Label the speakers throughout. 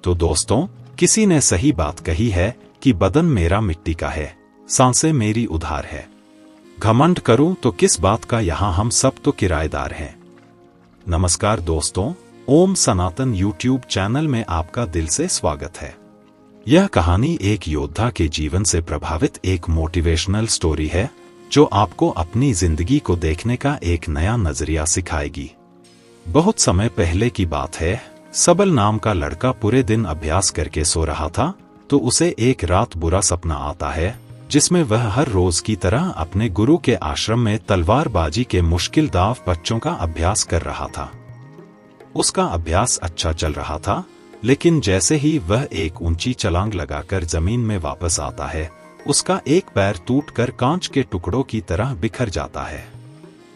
Speaker 1: तो दोस्तों, किसी ने सही बात कही है कि बदन मेरा मिट्टी का है, सांसें मेरी उधार है। घमंड करूं तो किस बात का, यहाँ हम सब तो किराएदार हैं। नमस्कार दोस्तों, ओम सनातन यूट्यूब चैनल में आपका दिल से स्वागत है। यह कहानी एक योद्धा के जीवन से प्रभावित एक मोटिवेशनल स्टोरी है जो आपको अपनी जिंदगी को देखने का एक नया नजरिया सिखाएगी। बहुत समय पहले की बात है, सबल नाम का लड़का पूरे दिन अभ्यास करके सो रहा था तो उसे एक रात बुरा सपना आता है जिसमें वह हर रोज की तरह अपने गुरु के आश्रम में तलवारबाजी के मुश्किल दाव बच्चों का अभ्यास कर रहा था। उसका अभ्यास अच्छा चल रहा था, लेकिन जैसे ही वह एक ऊंची छलांग लगाकर जमीन में वापस आता है, उसका एक पैर टूटकर कांच के टुकड़ों की तरह बिखर जाता है।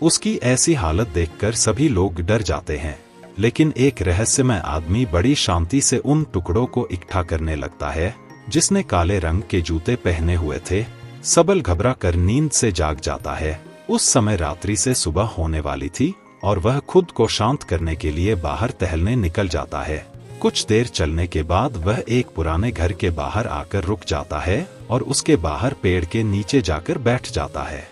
Speaker 1: उसकी ऐसी हालत देखकर सभी लोग डर जाते हैं, लेकिन एक रहस्यमय आदमी बड़ी शांति से उन टुकड़ों को इकट्ठा करने लगता है जिसने काले रंग के जूते पहने हुए थे। सबल घबरा कर नींद से जाग जाता है। उस समय रात्रि से सुबह होने वाली थी और वह खुद को शांत करने के लिए बाहर टहलने निकल जाता है। कुछ देर चलने के बाद वह एक पुराने घर के बाहर आकर रुक जाता है और उसके बाहर पेड़ के नीचे जाकर बैठ जाता है।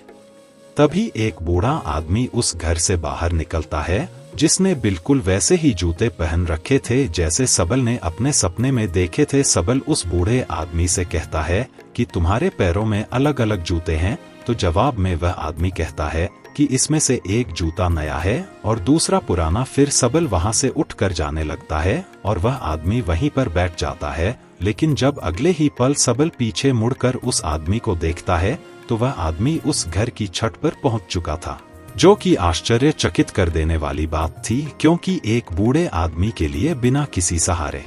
Speaker 1: तभी एक बूढ़ा आदमी उस घर से बाहर निकलता है जिसने बिल्कुल वैसे ही जूते पहन रखे थे जैसे सबल ने अपने सपने में देखे थे। सबल उस बूढ़े आदमी से कहता है कि तुम्हारे पैरों में अलग अलग जूते हैं, तो जवाब में वह आदमी कहता है कि इसमें से एक जूता नया है और दूसरा पुराना। फिर सबल वहां से उठकर जाने लगता है और वह आदमी वहीं पर बैठ जाता है, लेकिन जब अगले ही पल सबल पीछे मुड़कर उस आदमी को देखता है तो वह आदमी उस घर की छत पर पहुंच चुका था, जो कि आश्चर्यचकित कर देने वाली बात थी, क्योंकि एक बूढ़े आदमी के लिए बिना किसी सहारे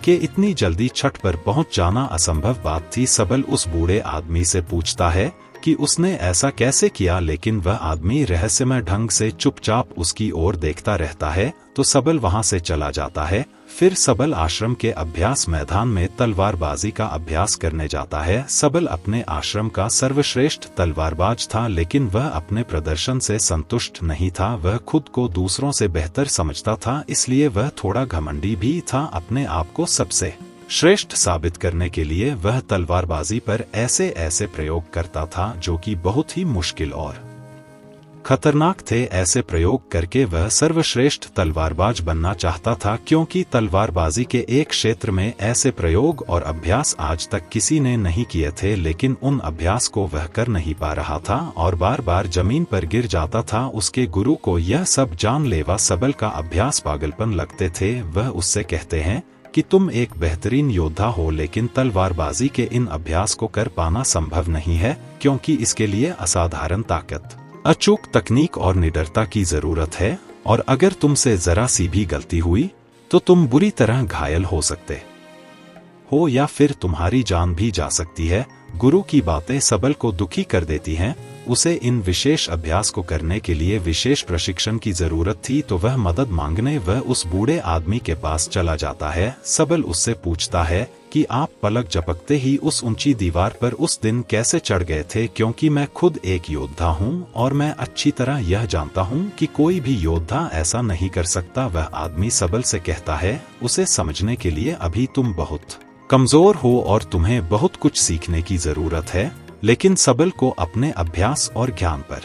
Speaker 1: के इतनी जल्दी छत पर पहुंच जाना असंभव बात थी। सबल उस बूढ़े आदमी से पूछता है कि उसने ऐसा कैसे किया, लेकिन वह आदमी रहस्यमय ढंग से चुपचाप उसकी ओर देखता रहता है। तो सबल वहां से चला जाता है। फिर सबल आश्रम के अभ्यास मैदान में तलवारबाजी का अभ्यास करने जाता है। सबल अपने आश्रम का सर्वश्रेष्ठ तलवारबाज था, लेकिन वह अपने प्रदर्शन से संतुष्ट नहीं था। वह खुद को दूसरों से बेहतर समझता था, इसलिए वह थोड़ा घमंडी भी था। अपने आप को सबसे श्रेष्ठ साबित करने के लिए वह तलवारबाजी पर ऐसे ऐसे प्रयोग करता था जो कि बहुत ही मुश्किल और खतरनाक थे। ऐसे प्रयोग करके वह सर्वश्रेष्ठ तलवारबाज बनना चाहता था, क्योंकि तलवारबाजी के एक क्षेत्र में ऐसे प्रयोग और अभ्यास आज तक किसी ने नहीं किए थे। लेकिन उन अभ्यास को वह कर नहीं पा रहा था और बार बार जमीन पर गिर जाता था। उसके गुरु को यह सब जानलेवा सबल का अभ्यास पागलपन लगते थे। वह उससे कहते हैं कि तुम एक बेहतरीन योद्धा हो, लेकिन तलवारबाजी के इन अभ्यास को कर पाना संभव नहीं है, क्योंकि इसके लिए असाधारण ताकत, अचूक तकनीक और निडरता की जरूरत है, और अगर तुमसे जरा सी भी गलती हुई तो तुम बुरी तरह घायल हो सकते हो या फिर तुम्हारी जान भी जा सकती है। गुरु की बातें सबल को दुखी कर देती हैं। उसे इन विशेष अभ्यास को करने के लिए विशेष प्रशिक्षण की जरूरत थी, तो वह मदद मांगने वह उस बूढ़े आदमी के पास चला जाता है। सबल उससे पूछता है कि आप पलक झपकते ही उस ऊंची दीवार पर उस दिन कैसे चढ़ गए थे, क्योंकि मैं खुद एक योद्धा हूं और मैं अच्छी तरह यह जानता हूं कि कोई भी योद्धा ऐसा नहीं कर सकता। वह आदमी सबल से कहता है, उसे समझने के लिए अभी तुम बहुत कमजोर हो और तुम्हें बहुत कुछ सीखने की जरूरत है। लेकिन सबल को अपने अभ्यास और ज्ञान पर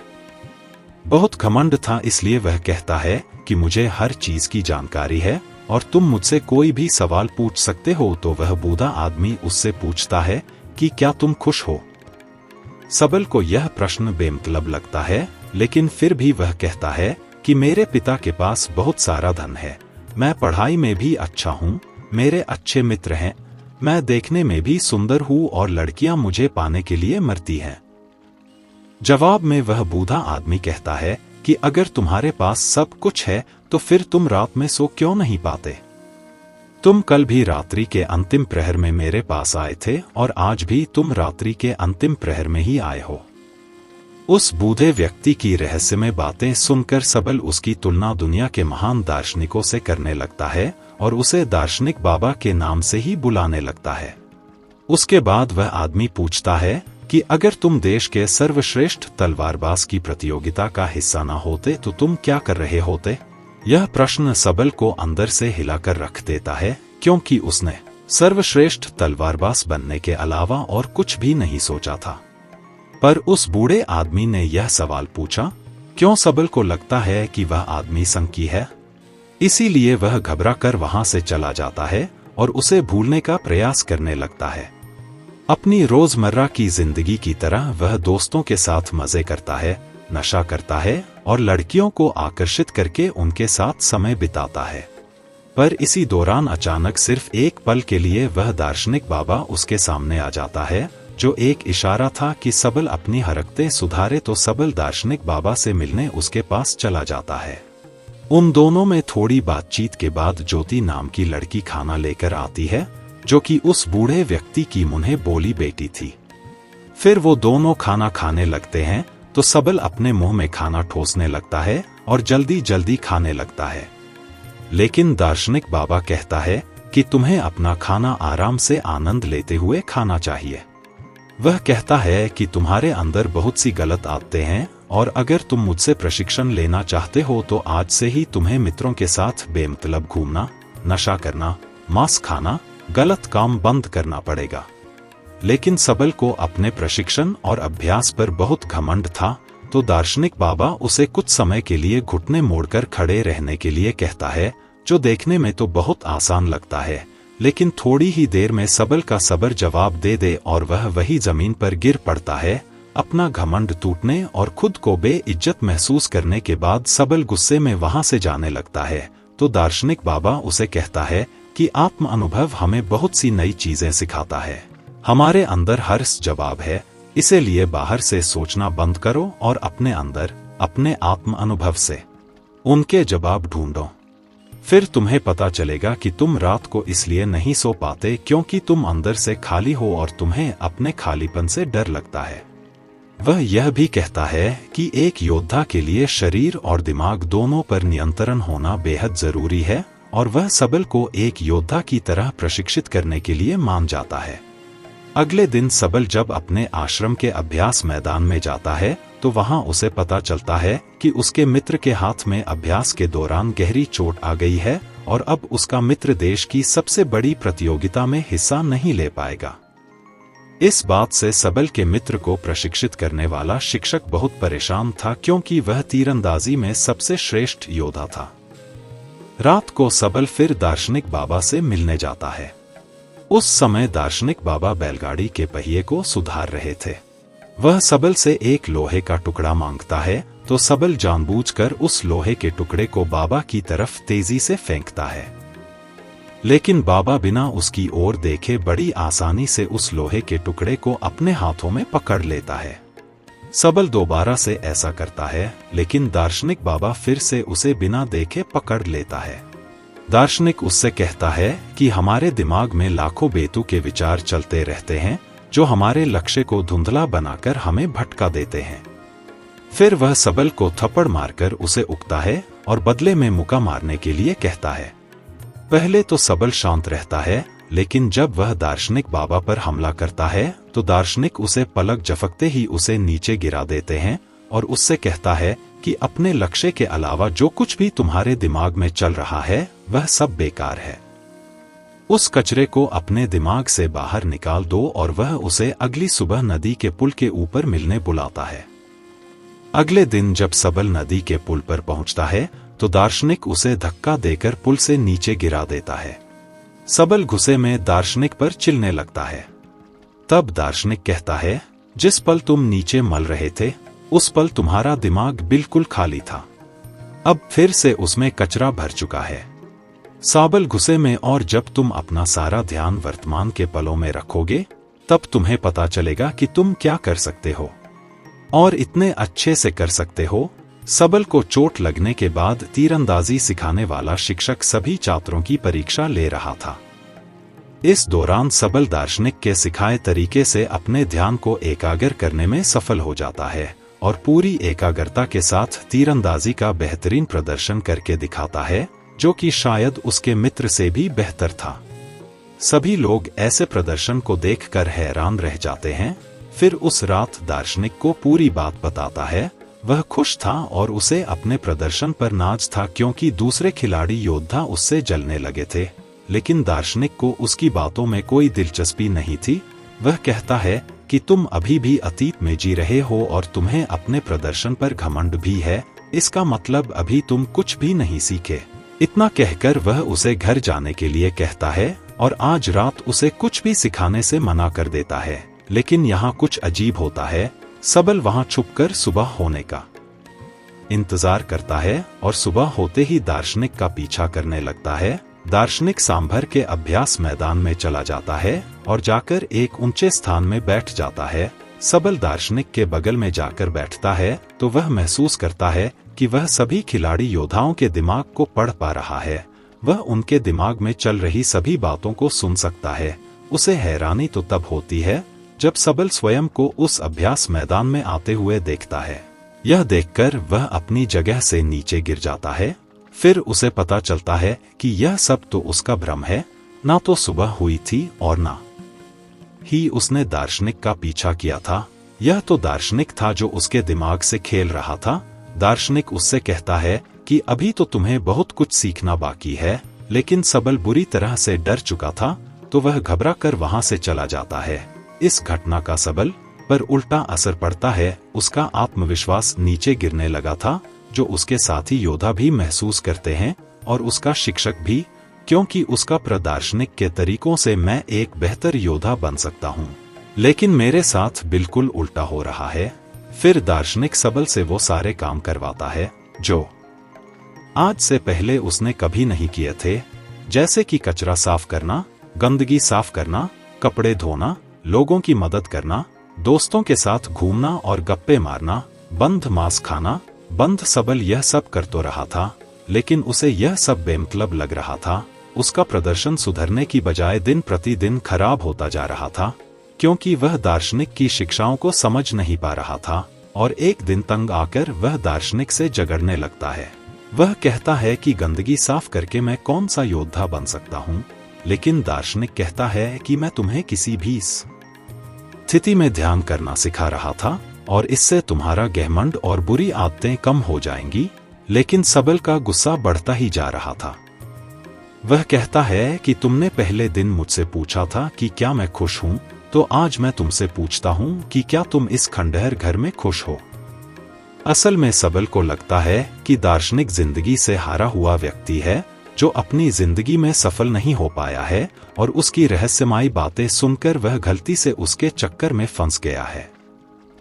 Speaker 1: बहुत घमंड था, इसलिए वह कहता है कि मुझे हर चीज की जानकारी है और तुम मुझसे कोई भी सवाल पूछ सकते हो। तो वह बूढ़ा आदमी उससे पूछता है कि क्या तुम खुश हो। सबल को यह प्रश्न बेमतलब लगता है, लेकिन फिर भी वह कहता है कि मेरे पिता के पास बहुत सारा धन है, मैं पढ़ाई में भी अच्छा हूँ, मेरे अच्छे मित्र हैं, मैं देखने में भी सुंदर हूँ और लड़कियां मुझे पाने के लिए मरती हैं। जवाब में वह बूढ़ा आदमी कहता है कि अगर तुम्हारे पास सब कुछ है तो फिर तुम रात में सो क्यों नहीं पाते। तुम कल भी रात्रि के अंतिम प्रहर में मेरे पास आए थे और आज भी तुम रात्रि के अंतिम प्रहर में ही आए हो। उस बूढ़े व्यक्ति की रहस्यमय बातें सुनकर सबल उसकी तुलना दुनिया के महान दार्शनिकों से करने लगता है और उसे दार्शनिक बाबा के नाम से ही बुलाने लगता है। उसके बाद वह आदमी पूछता है कि अगर तुम देश के सर्वश्रेष्ठ तलवारबाज की प्रतियोगिता का हिस्सा न होते तो तुम क्या कर रहे होते। यह प्रश्न सबल को अंदर से हिलाकर रख देता है, क्योंकि उसने सर्वश्रेष्ठ तलवारबाज बनने के अलावा और कुछ भी नहीं सोचा था। पर उस बूढ़े आदमी ने यह सवाल पूछा, क्यों सबल को लगता है कि वह आदमी संकी है? इसीलिए वह घबरा कर वहां से चला जाता है और उसे भूलने का प्रयास करने लगता है। अपनी रोजमर्रा की जिंदगी की तरह वह दोस्तों के साथ मजे करता है, नशा करता है और लड़कियों को आकर्षित करके उनके साथ समय बिताता है। पर इसी दौरान अचानक सिर्फ एक पल के लिए वह दार्शनिक बाबा उसके सामने आ जाता है, जो एक इशारा था कि सबल अपनी हरकतें सुधारे। तो सबल दार्शनिक बाबा से मिलने उसके पास चला जाता है। उन दोनों में थोड़ी बातचीत के बाद ज्योति नाम की लड़की खाना लेकर आती है, जो कि उस बूढ़े व्यक्ति की मुन्हे बोली बेटी थी। फिर वो दोनों खाना खाने लगते हैं तो सबल अपने मुंह में खाना ठोसने लगता है और जल्दी जल्दी खाने लगता है। लेकिन दार्शनिक बाबा कहता है कि तुम्हें अपना खाना आराम से आनंद लेते हुए खाना चाहिए। वह कहता है कि तुम्हारे अंदर बहुत सी गलत आदतें हैं और अगर तुम मुझसे प्रशिक्षण लेना चाहते हो तो आज से ही तुम्हें मित्रों के साथ बेमतलब घूमना, नशा करना, मांस खाना, गलत काम बंद करना पड़ेगा। लेकिन सबल को अपने प्रशिक्षण और अभ्यास पर बहुत घमंड था, तो दार्शनिक बाबा उसे कुछ समय के लिए घुटने मोड़कर खड़े रहने के लिए कहता है, जो देखने में तो बहुत आसान लगता है, लेकिन थोड़ी ही देर में सबल का सबर जवाब दे दे और वह वही जमीन पर गिर पड़ता है। अपना घमंड टूटने और खुद को बेइज्जत महसूस करने के बाद सबल गुस्से में वहां से जाने लगता है। तो दार्शनिक बाबा उसे कहता है कि आत्म अनुभव हमें बहुत सी नई चीजें सिखाता है। हमारे अंदर हर जवाब है, इसीलिए बाहर से सोचना बंद करो और अपने अंदर, अपने आत्म अनुभव से उनके जवाब ढूंढो। फिर तुम्हें पता चलेगा कि तुम रात को इसलिए नहीं सो पाते क्योंकि तुम अंदर से खाली हो और तुम्हें अपने खालीपन से डर लगता है। वह यह भी कहता है कि एक योद्धा के लिए शरीर और दिमाग दोनों पर नियंत्रण होना बेहद जरूरी है और वह सबल को एक योद्धा की तरह प्रशिक्षित करने के लिए मान जाता है। अगले दिन सबल जब अपने आश्रम के अभ्यास मैदान में जाता है तो वहां उसे पता चलता है कि उसके मित्र के हाथ में अभ्यास के दौरान गहरी चोट आ गई है और अब उसका मित्र देश की सबसे बड़ी प्रतियोगिता में हिस्सा नहीं ले पाएगा। इस बात से सबल के मित्र को प्रशिक्षित करने वाला शिक्षक बहुत परेशान था क्योंकि वह तीरंदाजी में सबसे श्रेष्ठ योद्धा था। रात को सबल फिर दार्शनिक बाबा से मिलने जाता है। उस समय दार्शनिक बाबा बैलगाड़ी के पहिए को सुधार रहे थे। वह सबल से एक लोहे का टुकड़ा मांगता है तो सबल जानबूझकर उस लोहे के टुकड़े को बाबा की तरफ तेजी से फेंकता है, लेकिन बाबा बिना उसकी ओर देखे बड़ी आसानी से उस लोहे के टुकड़े को अपने हाथों में पकड़ लेता है। सबल दोबारा से ऐसा करता है, लेकिन दार्शनिक बाबा फिर से उसे बिना देखे पकड़ लेता है। दार्शनिक उससे कहता है कि हमारे दिमाग में लाखों बेतुके विचार चलते रहते हैं जो हमारे लक्ष्य को धुंधला बनाकर हमें भटका देते हैं। फिर वह सबल को थप्पड़ मारकर उसे उकता है और बदले में मुक्का मारने के लिए कहता है। पहले तो सबल शांत रहता है, लेकिन जब वह दार्शनिक बाबा पर हमला करता है तो दार्शनिक उसे पलक झपकते ही उसे नीचे गिरा देते हैं और उससे कहता है कि अपने लक्ष्य के अलावा जो कुछ भी तुम्हारे दिमाग में चल रहा है वह सब बेकार है। उस कचरे को अपने दिमाग से बाहर निकाल दो और वह उसे अगली सुबह नदी के पुल के ऊपर मिलने बुलाता है। अगले दिन जब सबल नदी के पुल पर पहुंचता है तो दार्शनिक उसे धक्का देकर पुल से नीचे गिरा देता है। सबल गुस्से में दार्शनिक पर चिल्लाने लगता है। तब दार्शनिक कहता है, जिस पल तुम नीचे मल रहे थे उस पल तुम्हारा दिमाग बिल्कुल खाली था, अब फिर से उसमें कचरा भर चुका है। सबल गुस्से में, और जब तुम अपना सारा ध्यान वर्तमान के पलों में रखोगे तब तुम्हें पता चलेगा कि तुम क्या कर सकते हो और इतने अच्छे से कर सकते हो। सबल को चोट लगने के बाद तीरंदाजी सिखाने वाला शिक्षक सभी छात्रों की परीक्षा ले रहा था। इस दौरान सबल दार्शनिक के सिखाए तरीके से अपने ध्यान को एकाग्र करने में सफल हो जाता है और पूरी एकाग्रता के साथ तीरंदाजी का बेहतरीन प्रदर्शन करके दिखाता है, जो कि शायद उसके मित्र से भी बेहतर था। सभी लोग ऐसे प्रदर्शन को देखकर हैरान रह जाते हैं। फिर उस रात दार्शनिक को पूरी बात बताता है। वह खुश था और उसे अपने प्रदर्शन पर नाज था क्योंकि दूसरे खिलाड़ी योद्धा उससे जलने लगे थे। लेकिन दार्शनिक को उसकी बातों में कोई दिलचस्पी नहीं थी। वह कहता है कि तुम अभी भी अतीत में जी रहे हो और तुम्हें अपने प्रदर्शन पर घमंड भी है, इसका मतलब अभी तुम कुछ भी नहीं सीखे। इतना कहकर वह उसे घर जाने के लिए कहता है और आज रात उसे कुछ भी सिखाने से मना कर देता है। लेकिन यहाँ कुछ अजीब होता है। सबल वहाँ छुपकर सुबह होने का इंतजार करता है और सुबह होते ही दार्शनिक का पीछा करने लगता है। दार्शनिक सांभर के अभ्यास मैदान में चला जाता है और जाकर एक ऊंचे स्थान में बैठ जाता है। सबल दार्शनिक के बगल में जाकर बैठता है तो वह महसूस करता है कि वह सभी खिलाड़ी योद्धाओं के दिमाग को पढ़ पा रहा है। वह उनके दिमाग में चल रही सभी बातों को सुन सकता है। उसे हैरानी तो तब होती है जब सबल स्वयं को उस अभ्यास मैदान में आते हुए देखता है। यह देखकर वह अपनी जगह से नीचे गिर जाता है। फिर उसे पता चलता है कि यह सब तो उसका भ्रम है, ना तो सुबह हुई थी और ना ही उसने दार्शनिक का पीछा किया था। यह तो दार्शनिक था जो उसके दिमाग से खेल रहा था। दार्शनिक उससे कहता है कि अभी तो तुम्हें बहुत कुछ सीखना बाकी है, लेकिन सबल बुरी तरह से डर चुका था तो वह घबरा कर वहां से चला जाता है। इस घटना का सबल पर उल्टा असर पड़ता है। उसका आत्मविश्वास नीचे गिरने लगा था, जो उसके साथी योद्धा भी महसूस करते हैं और उसका शिक्षक भी, क्योंकि उसका प्रदार्शनिक के तरीकों से मैं एक बेहतर योद्धा बन सकता हूँ, लेकिन मेरे साथ बिल्कुल उल्टा हो रहा है। फिर दार्शनिक सबल से वो सारे काम करवाता है जो आज से पहले उसने कभी नहीं किए थे, जैसे कि कचरा साफ करना, गंदगी साफ करना, कपड़े धोना, लोगों की मदद करना, दोस्तों के साथ घूमना और गप्पे मारना, बंद मांस खाना। बंद सबल यह सब कर तो रहा था, लेकिन उसे यह सब बेमतलब लग रहा था। उसका प्रदर्शन सुधरने की बजाय दिन प्रतिदिन खराब होता जा रहा था, क्योंकि वह दार्शनिक की शिक्षाओं को समझ नहीं पा रहा था। और एक दिन तंग आकर वह दार्शनिक से झगड़ने लगता है। वह कहता है कि गंदगी साफ करके मैं कौन सा योद्धा बन सकता हूँ, लेकिन दार्शनिक कहता है कि मैं तुम्हें किसी भी स्थिति में ध्यान करना सिखा रहा था और इससे तुम्हारा घमंड और बुरी आदतें कम हो जाएंगी। लेकिन सबल का गुस्सा बढ़ता ही जा रहा था। वह कहता है कि तुमने पहले दिन मुझसे पूछा था कि क्या मैं खुश हूं, तो आज मैं तुमसे पूछता हूं कि क्या तुम इस खंडहर घर में खुश हो। असल में सबल को लगता है कि दार्शनिक जिंदगी से हारा हुआ व्यक्ति है, जो अपनी जिंदगी में सफल नहीं हो पाया है और उसकी रहस्यमयी बातें सुनकर वह गलती से उसके चक्कर में फंस गया है।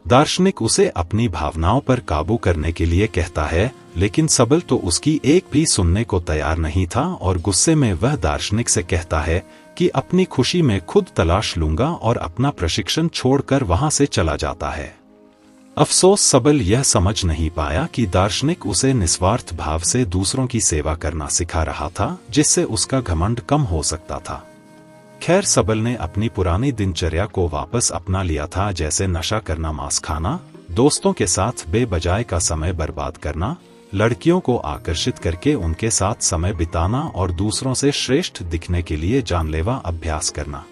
Speaker 1: दार्शनिक उसे अपनी भावनाओं पर काबू करने के लिए कहता है, लेकिन सबल तो उसकी एक भी सुनने को तैयार नहीं था और गुस्से में वह दार्शनिक से कहता है कि अपनी खुशी में खुद तलाश लूंगा और अपना प्रशिक्षण छोड़कर वहां से चला जाता है। अफसोस सबल यह समझ नहीं पाया कि दार्शनिक उसे निस्वार्थ भाव से दूसरों की सेवा करना सिखा रहा था, जिससे उसका घमंड कम हो सकता था। खैर, सबल ने अपनी पुरानी दिनचर्या को वापस अपना लिया था, जैसे नशा करना, मांस खाना, दोस्तों के साथ बेबजाय का समय बर्बाद करना, लड़कियों को आकर्षित करके उनके साथ समय बिताना और दूसरों से श्रेष्ठ दिखने के लिए जानलेवा अभ्यास करना।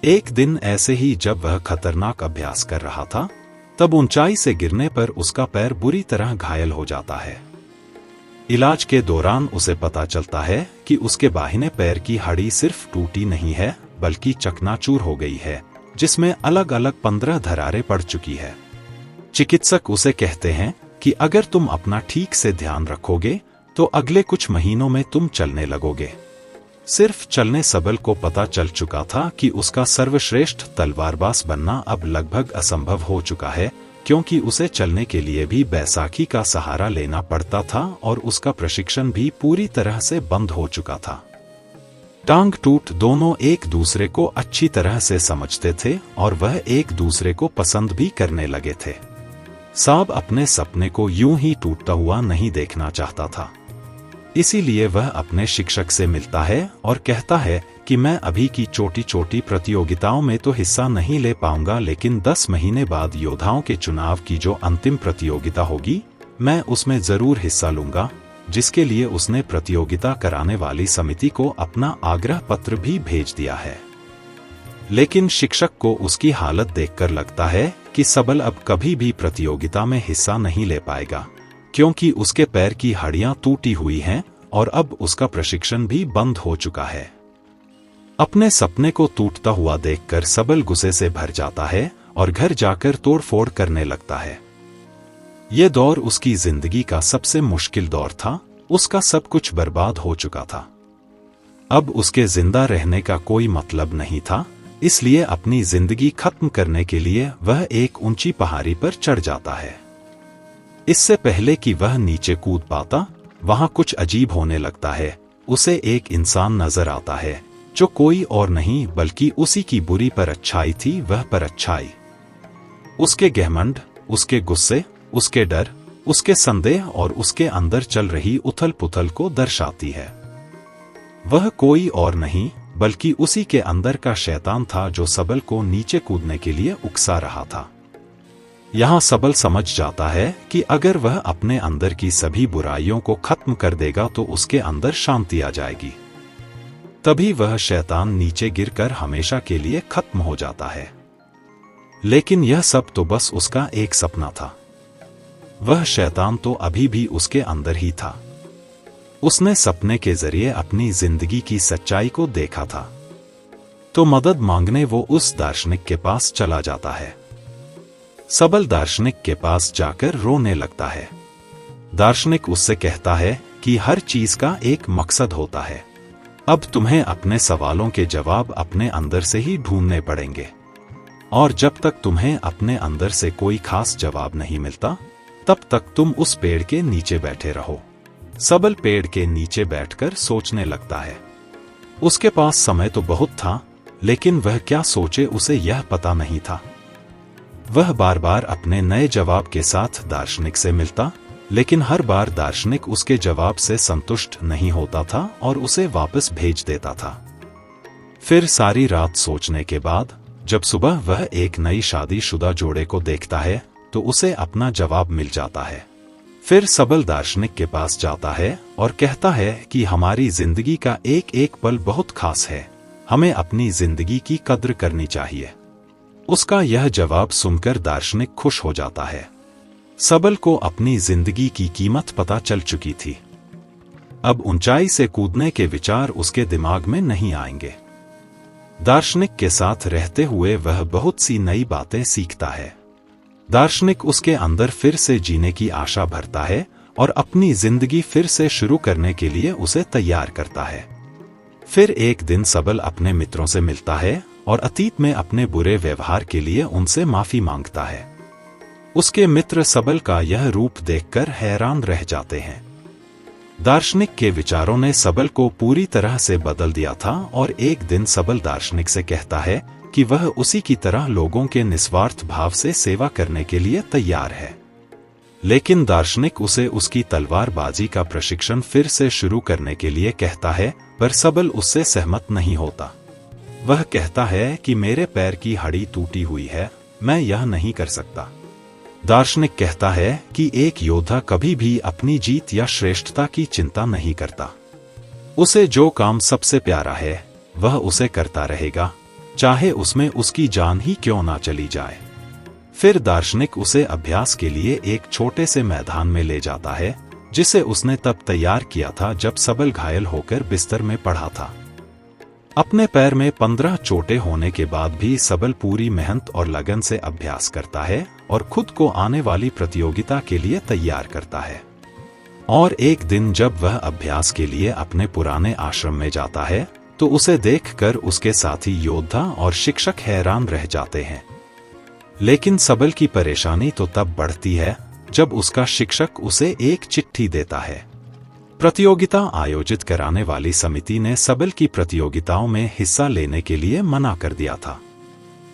Speaker 1: एक दिन ऐसे ही जब वह खतरनाक अभ्यास कर रहा था, तब ऊंचाई से गिरने पर उसका पैर बुरी तरह घायल हो जाता है। इलाज के दौरान उसे पता चलता है कि उसके बाहिने पैर की हड्डी सिर्फ टूटी नहीं है, बल्कि चकनाचूर हो गई है, जिसमें अलग अलग 15 दरारें पड़ चुकी है। चिकित्सक उसे कहते हैं कि अगर तुम अपना ठीक से ध्यान रखोगे तो अगले कुछ महीनों में तुम चलने लगोगे। सिर्फ चलने सबल को पता चल चुका था कि उसका सर्वश्रेष्ठ तलवारबाज बनना अब लगभग असंभव हो चुका है, क्योंकि उसे चलने के लिए भी बैसाखी का सहारा लेना पड़ता था और उसका प्रशिक्षण भी पूरी तरह से बंद हो चुका था। टांग टूट दोनों एक दूसरे को अच्छी तरह से समझते थे और वह एक दूसरे को पसंद भी करने लगे थे। साब अपने सपने को यूं ही टूटता हुआ नहीं देखना चाहता था, इसीलिए वह अपने शिक्षक से मिलता है और कहता है कि मैं अभी की छोटी छोटी प्रतियोगिताओं में तो हिस्सा नहीं ले पाऊंगा, लेकिन 10 महीने बाद योद्धाओं के चुनाव की जो अंतिम प्रतियोगिता होगी, मैं उसमें जरूर हिस्सा लूंगा, जिसके लिए उसने प्रतियोगिता कराने वाली समिति को अपना आग्रह पत्र भी भेज दिया है। लेकिन शिक्षक को उसकी हालत देखकर लगता है कि सबल अब कभी भी प्रतियोगिता में हिस्सा नहीं ले पाएगा, क्योंकि उसके पैर की हड्डियां टूटी हुई हैं और अब उसका प्रशिक्षण भी बंद हो चुका है। अपने सपने को टूटता हुआ देखकर सबल गुस्से से भर जाता है और घर जाकर तोड़फोड़ करने लगता है। यह दौर उसकी जिंदगी का सबसे मुश्किल दौर था। उसका सब कुछ बर्बाद हो चुका था। अब उसके जिंदा रहने का कोई मतलब नहीं था, इसलिए अपनी जिंदगी खत्म करने के लिए वह एक ऊंची पहाड़ी पर चढ़ जाता है। इससे पहले कि वह नीचे कूद पाता, वहां कुछ अजीब होने लगता है। उसे एक इंसान नजर आता है जो कोई और नहीं बल्कि उसी की बुरी परछाई थी। वह परछाई उसके घमंड, उसके गुस्से, उसके डर, उसके संदेह और उसके अंदर चल रही उथल पुथल को दर्शाती है। वह कोई और नहीं बल्कि उसी के अंदर का शैतान था जो सबल को नीचे कूदने के लिए उकसा रहा था। यहां सबल समझ जाता है कि अगर वह अपने अंदर की सभी बुराइयों को खत्म कर देगा तो उसके अंदर शांति आ जाएगी। तभी वह शैतान नीचे गिरकर हमेशा के लिए खत्म हो जाता है। लेकिन यह सब तो बस उसका एक सपना था। वह शैतान तो अभी भी उसके अंदर ही था। उसने सपने के जरिए अपनी जिंदगी की सच्चाई को देखा था। तो मदद मांगने वो उस दार्शनिक के पास चला जाता है। सबल दार्शनिक के पास जाकर रोने लगता है। दार्शनिक उससे कहता है कि हर चीज का एक मकसद होता है। अब तुम्हें अपने सवालों के जवाब अपने अंदर से ही ढूंढने पड़ेंगे, और जब तक तुम्हें अपने अंदर से कोई खास जवाब नहीं मिलता तब तक तुम उस पेड़ के नीचे बैठे रहो। सबल पेड़ के नीचे बैठकर सोचने लगता है। उसके पास समय तो बहुत था, लेकिन वह क्या सोचे उसे यह पता नहीं था। वह बार बार अपने नए जवाब के साथ दार्शनिक से मिलता, लेकिन हर बार दार्शनिक उसके जवाब से संतुष्ट नहीं होता था और उसे वापस भेज देता था। फिर सारी रात सोचने के बाद जब सुबह वह एक नई शादीशुदा जोड़े को देखता है तो उसे अपना जवाब मिल जाता है। फिर सबल दार्शनिक के पास जाता है और कहता है कि हमारी जिंदगी का एक एक पल बहुत खास है, हमें अपनी जिंदगी की कद्र करनी चाहिए। उसका यह जवाब सुनकर दार्शनिक खुश हो जाता है। सबल को अपनी जिंदगी की कीमत पता चल चुकी थी। अब ऊंचाई से कूदने के विचार उसके दिमाग में नहीं आएंगे। दार्शनिक के साथ रहते हुए वह बहुत सी नई बातें सीखता है। दार्शनिक उसके अंदर फिर से जीने की आशा भरता है और अपनी जिंदगी फिर से शुरू करने के लिए उसे तैयार करता है। फिर एक दिन सबल अपने मित्रों से मिलता है और अतीत में अपने बुरे व्यवहार के लिए उनसे माफी मांगता है। उसके मित्र सबल का यह रूप देखकर हैरान रह जाते हैं। दार्शनिक के विचारों ने सबल को पूरी तरह से बदल दिया था और एक दिन सबल दार्शनिक से कहता है कि वह उसी की तरह लोगों के निस्वार्थ भाव से सेवा करने के लिए तैयार है। लेकिन दार्शनिक उसे उसकी तलवारबाजी का प्रशिक्षण फिर से शुरू करने के लिए कहता है, पर सबल उससे सहमत नहीं होता। वह कहता है कि मेरे पैर की हड्डी टूटी हुई है, मैं यह नहीं कर सकता। दार्शनिक कहता है कि एक योद्धा कभी भी अपनी जीत या श्रेष्ठता की चिंता नहीं करता। उसे जो काम सबसे प्यारा है वह उसे करता रहेगा, चाहे उसमें उसकी जान ही क्यों ना चली जाए। फिर दार्शनिक उसे अभ्यास के लिए एक छोटे से मैदान में ले जाता है, जिसे उसने तब तैयार किया था जब सबल घायल होकर बिस्तर में पड़ा था। अपने पैर में 15 चोटें होने के बाद भी सबल पूरी मेहनत और लगन से अभ्यास करता है और खुद को आने वाली प्रतियोगिता के लिए तैयार करता है। और एक दिन जब वह अभ्यास के लिए अपने पुराने आश्रम में जाता है तो उसे देखकर उसके साथी योद्धा और शिक्षक हैरान रह जाते हैं। लेकिन सबल की परेशानी तो तब बढ़ती है जब उसका शिक्षक उसे एक चिट्ठी देता है। प्रतियोगिता आयोजित कराने वाली समिति ने सबल की प्रतियोगिताओं में हिस्सा लेने के लिए मना कर दिया था।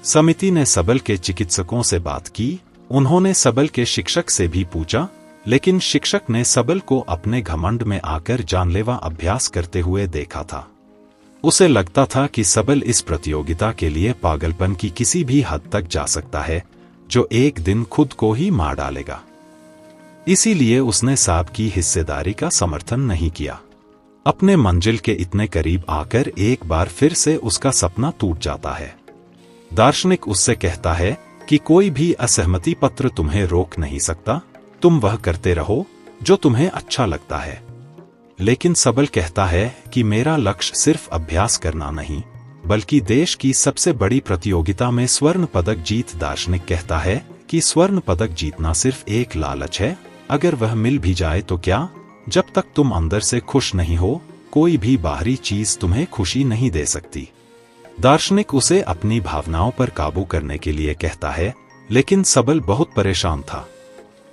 Speaker 1: समिति ने सबल के चिकित्सकों से बात की, उन्होंने सबल के शिक्षक से भी पूछा, लेकिन शिक्षक ने सबल को अपने घमंड में आकर जानलेवा अभ्यास करते हुए देखा था। उसे लगता था कि सबल इस प्रतियोगिता के लिए पागलपन की किसी भी हद तक जा सकता है, जो एक दिन खुद को ही मार डालेगा। इसीलिए उसने साहब की हिस्सेदारी का समर्थन नहीं किया। अपने मंजिल के इतने करीब आकर एक बार फिर से उसका सपना टूट जाता है। दार्शनिक उससे कहता है कि कोई भी असहमति पत्र तुम्हें रोक नहीं सकता, तुम वह करते रहो जो तुम्हें अच्छा लगता है। लेकिन सबल कहता है कि मेरा लक्ष्य सिर्फ अभ्यास करना नहीं, बल्कि देश की सबसे बड़ी प्रतियोगिता में स्वर्ण पदक जीत। दार्शनिक कहता है कि स्वर्ण पदक जीतना सिर्फ एक लालच है, अगर वह मिल भी जाए तो क्या? जब तक तुम अंदर से खुश नहीं हो, कोई भी बाहरी चीज तुम्हें खुशी नहीं दे सकती। दार्शनिक उसे अपनी भावनाओं पर काबू करने के लिए कहता है, लेकिन सबल बहुत परेशान था।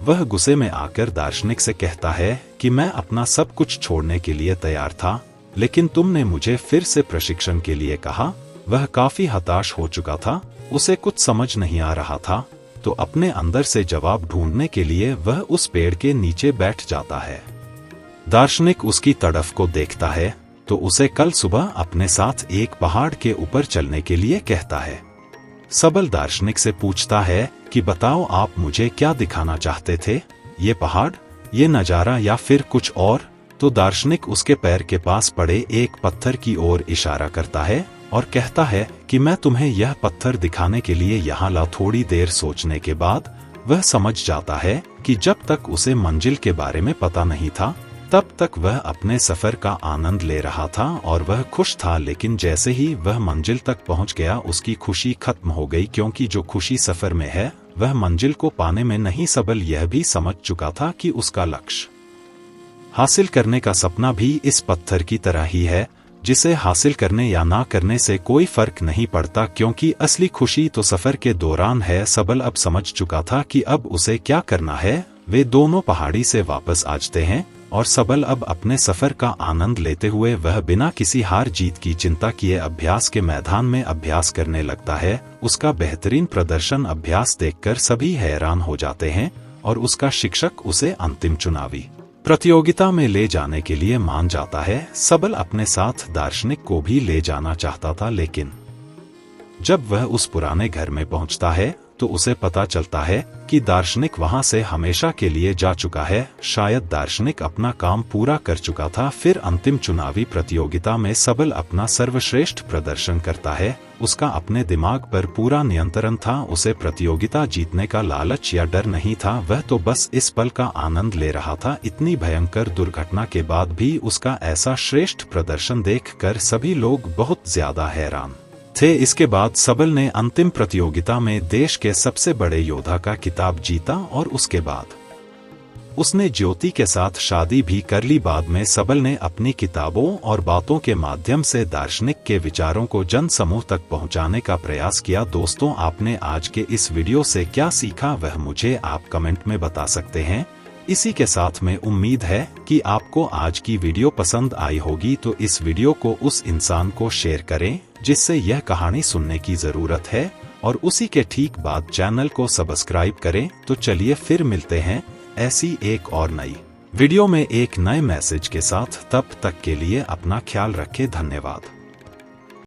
Speaker 1: वह गुस्से में आकर दार्शनिक से कहता है कि मैं अपना सब कुछ छोड़ने के लिए तैयार था, लेकिन तुमने मुझे फिर से प्रशिक्षण के लिए कहा। वह काफी हताश हो चुका था, उसे कुछ समझ नहीं आ रहा था, तो अपने अंदर से जवाब ढूंढने के लिए वह उस पेड़ के नीचे बैठ जाता है। दार्शनिक उसकी तड़फ को देखता है तो उसे कल सुबह अपने साथ एक पहाड़ के ऊपर चलने के लिए कहता है। सबल दार्शनिक से पूछता है कि बताओ आप मुझे क्या दिखाना चाहते थे, ये पहाड़, ये नजारा या फिर कुछ और? तो दार्शनिक उसके पैर के पास पड़े एक पत्थर की ओर इशारा करता है और कहता है कि मैं तुम्हें यह पत्थर दिखाने के लिए यहाँ ला। थोड़ी देर सोचने के बाद वह समझ जाता है कि जब तक उसे मंजिल के बारे में पता नहीं था, तब तक वह अपने सफर का आनंद ले रहा था और वह खुश था। लेकिन जैसे ही वह मंजिल तक पहुंच गया, उसकी खुशी खत्म हो गई, क्योंकि जो खुशी सफर में है वह मंजिल को पाने में नहीं। सबल यह भी समझ चुका था कि उसका लक्ष्य हासिल करने का सपना भी इस पत्थर की तरह ही है, जिसे हासिल करने या ना करने से कोई फर्क नहीं पड़ता, क्योंकि असली खुशी तो सफर के दौरान है। सबल अब समझ चुका था कि अब उसे क्या करना है। वे दोनों पहाड़ी से वापस आते हैं और सबल अब अपने सफर का आनंद लेते हुए वह बिना किसी हार जीत की चिंता किए अभ्यास के मैदान में अभ्यास करने लगता है। उसका बेहतरीन प्रदर्शन अभ्यास देखकर सभी हैरान हो जाते हैं और उसका शिक्षक उसे अंतिम चुनावी प्रतियोगिता में ले जाने के लिए मान जाता है। सबल अपने साथ दार्शनिक को भी ले जाना चाहता था, लेकिन जब वह उस पुराने घर में पहुंचता है तो उसे पता चलता है कि दार्शनिक वहां से हमेशा के लिए जा चुका है। शायद दार्शनिक अपना काम पूरा कर चुका था। फिर अंतिम चुनावी प्रतियोगिता में सबल अपना सर्वश्रेष्ठ प्रदर्शन करता है। उसका अपने दिमाग पर पूरा नियंत्रण था। उसे प्रतियोगिता जीतने का लालच या डर नहीं था, वह तो बस इस पल का आनंद ले रहा था। इतनी भयंकर दुर्घटना के बाद भी उसका ऐसा श्रेष्ठ प्रदर्शन देखकर सभी लोग बहुत ज्यादा हैरान थे। इसके बाद सबल ने अंतिम प्रतियोगिता में देश के सबसे बड़े योद्धा का खिताब जीता और उसके बाद उसने ज्योति के साथ शादी भी कर ली। बाद में सबल ने अपनी किताबों और बातों के माध्यम से दार्शनिक के विचारों को जन समूह तक पहुंचाने का प्रयास किया। दोस्तों, आपने आज के इस वीडियो से क्या सीखा वह मुझे आप कमेंट में बता सकते हैं। इसी के साथ में उम्मीद है कि आपको आज की वीडियो पसंद आई होगी, तो इस वीडियो को उस इंसान को शेयर करें जिससे यह कहानी सुनने की जरूरत है, और उसी के ठीक बाद चैनल को सब्सक्राइब करें। तो चलिए फिर मिलते हैं ऐसी एक और नई वीडियो में एक नए मैसेज के साथ। तब तक के लिए अपना ख्याल रखें। धन्यवाद।